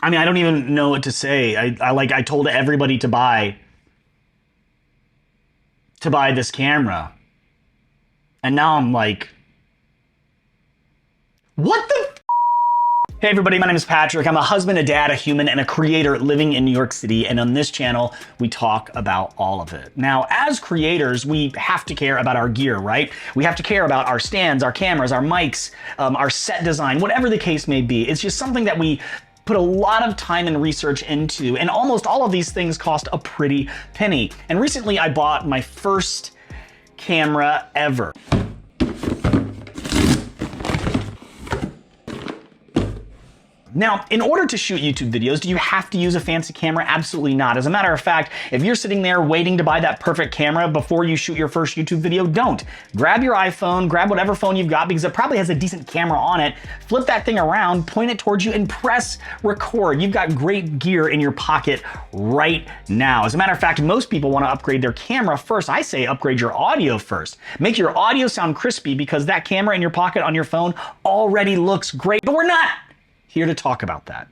I mean, I don't even know what to say. I told everybody to buy this camera. And now I'm like, what the? Hey everybody, my name is Patrick. I'm a husband, a dad, a human, and a creator living in New York City. And on this channel, we talk about all of it. Now, as creators, we have to care about our gear, right? We have to care about our stands, our cameras, our mics, our set design, whatever the case may be. It's just something that we put a lot of time and research into, and almost all of these things cost a pretty penny. And recently I bought my first camera ever. Now, in order to shoot YouTube videos, do you have to use a fancy camera? Absolutely not. As a matter of fact, if you're sitting there waiting to buy that perfect camera before you shoot your first YouTube video, don't. Grab your iPhone, grab whatever phone you've got because it probably has a decent camera on it, flip that thing around, point it towards you, and press record. You've got great gear in your pocket right now. As a matter of fact, most people want to upgrade their camera first. I say upgrade your audio first. Make your audio sound crispy because that camera in your pocket on your phone already looks great, but we're not here to talk about that.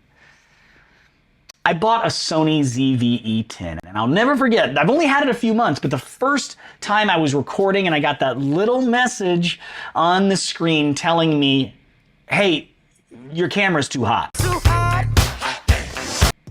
I bought a Sony ZV E10 and I'll never forget, I've only had it a few months, but the first time I was recording and I got that little message on the screen telling me, hey, your camera's too hot.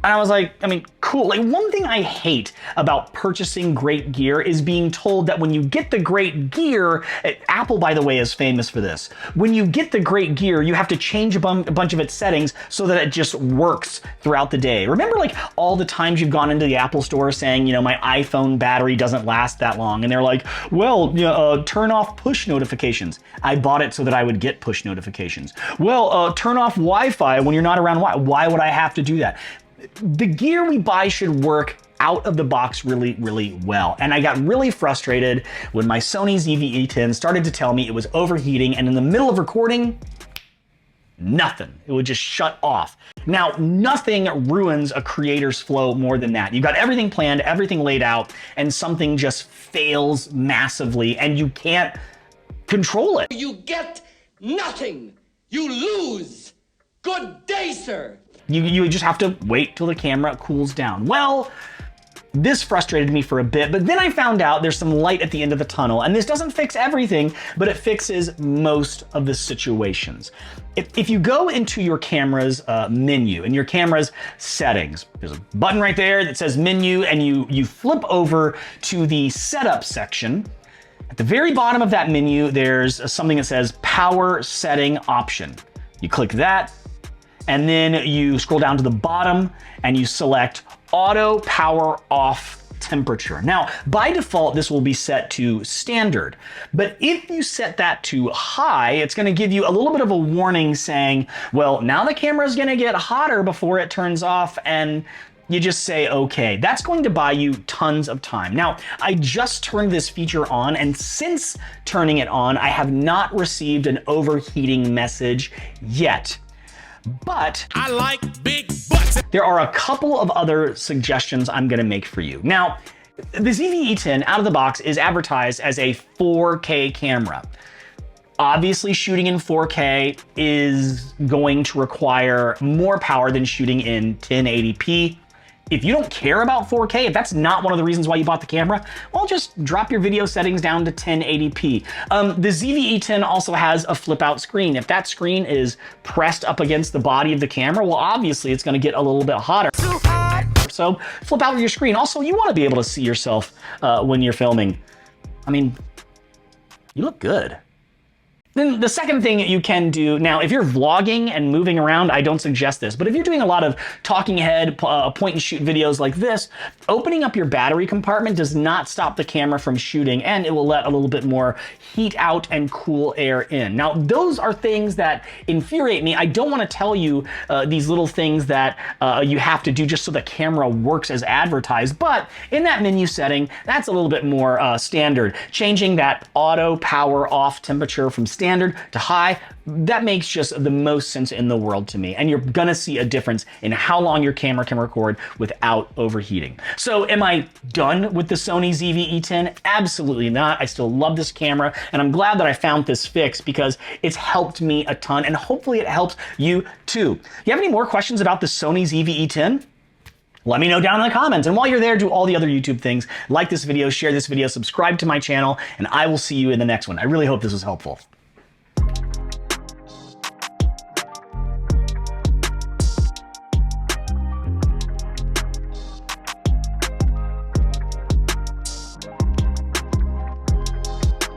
And I was like, I mean, cool. Like, one thing I hate about purchasing great gear is being told that when you get the great gear, Apple, by the way, is famous for this. When you get the great gear, you have to change a bunch of its settings so that it just works throughout the day. Remember, like, all the times you've gone into the Apple store saying, you know, my iPhone battery doesn't last that long. And they're like, well, turn off push notifications. I bought it so that I would get push notifications. Well, turn off Wi-Fi when you're not around Wi-Fi. Why would I have to do that? The gear we buy should work out of the box really, really well. And I got really frustrated when my Sony ZV E10 started to tell me it was overheating, and in the middle of recording, nothing. It would just shut off. Now, nothing ruins a creator's flow more than that. You've got everything planned, everything laid out, and something just fails massively, and you can't control it. You get nothing. You lose. Good day, sir. You just have to wait till the camera cools down. Well, this frustrated me for a bit, but then I found out there's some light at the end of the tunnel, and this doesn't fix everything, but it fixes most of the situations. If you go into your camera's menu and your camera's settings, there's a button right there that says menu, and you flip over to the setup section. At the very bottom of that menu, there's something that says power setting option. You click that, and then you scroll down to the bottom and you select auto power off temperature. Now, by default, this will be set to standard, but if you set that to high, it's gonna give you a little bit of a warning saying, well, now the camera is gonna get hotter before it turns off, and you just say, okay. That's going to buy you tons of time. Now, I just turned this feature on, and since turning it on, I have not received an overheating message yet. But I like big butts. There are a couple of other suggestions I'm gonna make for you. Now, the ZV E10 out of the box is advertised as a 4K camera. Obviously, shooting in 4K is going to require more power than shooting in 1080p. If you don't care about 4K, if that's not one of the reasons why you bought the camera, well, just drop your video settings down to 1080p. The ZV E10 also has a flip out screen. If that screen is pressed up against the body of the camera, well, obviously it's gonna get a little bit hotter. So flip out your screen. Also, you wanna be able to see yourself when you're filming. I mean, you look good. Then the second thing you can do, now if you're vlogging and moving around, I don't suggest this, but if you're doing a lot of talking head, point and shoot videos like this, opening up your battery compartment does not stop the camera from shooting, and it will let a little bit more heat out and cool air in. Now, those are things that infuriate me. I don't want to tell you these little things that you have to do just so the camera works as advertised, but in that menu setting, that's a little bit more standard. Changing that auto power off temperature from standard standard to high, that makes just the most sense in the world to me. And you're gonna see a difference in how long your camera can record without overheating. So am I done with the Sony ZV E10? Absolutely not. I still love this camera, and I'm glad that I found this fix because it's helped me a ton, and hopefully it helps you too. You have any more questions about the Sony ZV E10? Let me know down in the comments. And while you're there, do all the other YouTube things. Like this video, share this video, subscribe to my channel, and I will see you in the next one. I really hope this was helpful.